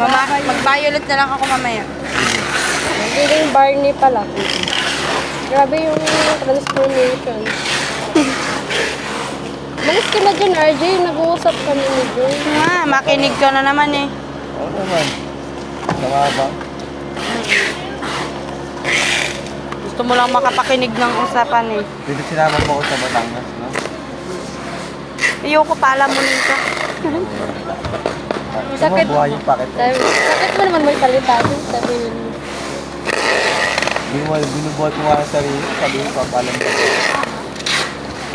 Mag-violet na lang ako mamaya. Hindi rin Barney pala. Grabe yung transformation. Malis ka na dyan, RJ. Nag-uusap kami ni Joy. Makinig ka na naman eh. Oo naman. Sama ba? Gusto mo lang makapakinig ng usapan eh. Dito sinama mo ako sa Batangas, no? Ayoko pala mo nito. Sakit. Buhay yung packet. Sakit mo naman magsalita. Sabihin mo. Binubuhat ko nga ang sarili. Sabi ko, papalam mo.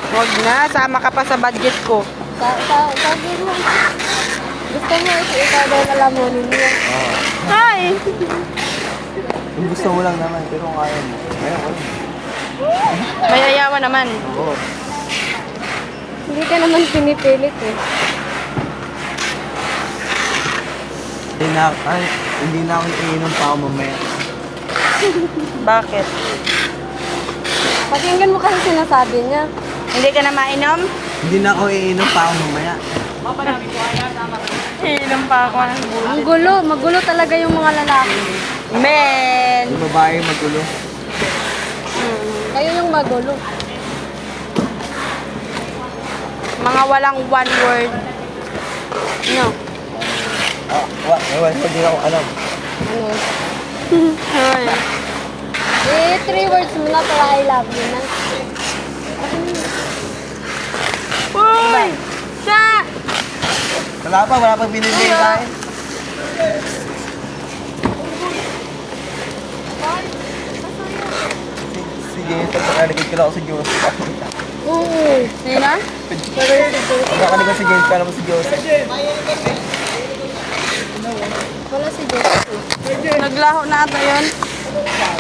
Huwag na, sama ka pa sa budget ko. Sabi mo. Gusto mo ikaw daw nalamunin mo. Oo. Hi! Yung gusto mo lang naman, pero kung ayaw mo. Ayaw ko. Mayayawa naman. Oo. Hindi ka naman pinipilit eh. Hindi na ako iinom pa ako mamaya. Bakit? Pakinggan mo kasi sinasabi niya. Hindi ka na mainom? Hindi na ako iinom pa ako mamaya. Inom pa ako ng bulo. Ang gulo. Magulo talaga yung mga lalaki. Men! Yung babae magulo. Kayo yung magulo. Mga walang one word. No. Ewan, hindi ako alam. Ano? Ay. 3 words mo na para I love you na. Uy! Sa! Wala pa binili yung kain. Sige, pagkakalagay ko lang ako sa Diyos. Oo. Sino? Pagkakalagay sa James, kala mo si Joseph. Wala si Jesse. Naglaho na ata yun.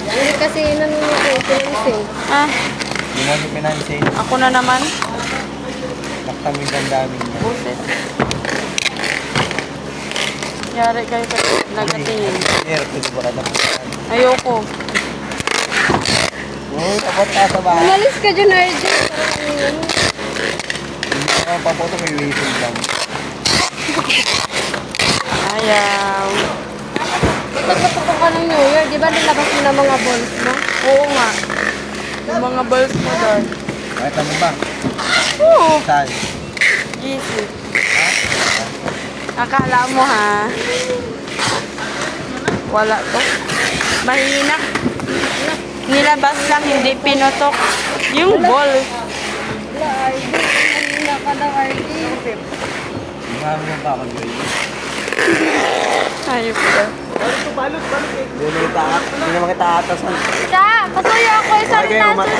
Hindi kasi pinansin. Ah, Hindi na si Pinansin. ako na naman. Naktamig ang daming niya. Buset. Yari kayo kayo. Nagatingin. Hirap ko ba ka Ayoko. Oo, dapat ka sa bahay. Umalis ka dyan, RJ. Hindi ko ang papoto may waiting lang. Ayaw. Pagpapako ka ng New Year, di ba nilabas mo na mga balls mo? Oo nga. Yung mga balls mo doon. Bakit mo ba? Oo. Saan? Easy. Akala mo ha? Wala to. Mahina. Nilabas lang, hindi pinutok. Yung ball. Wala, RJ. Kanina ka daw, RJ. Marami mo ba ako, Joy? Ayop ka. Hindi naman kita atasan. Siya, pasuyo ako isang Okay, taso.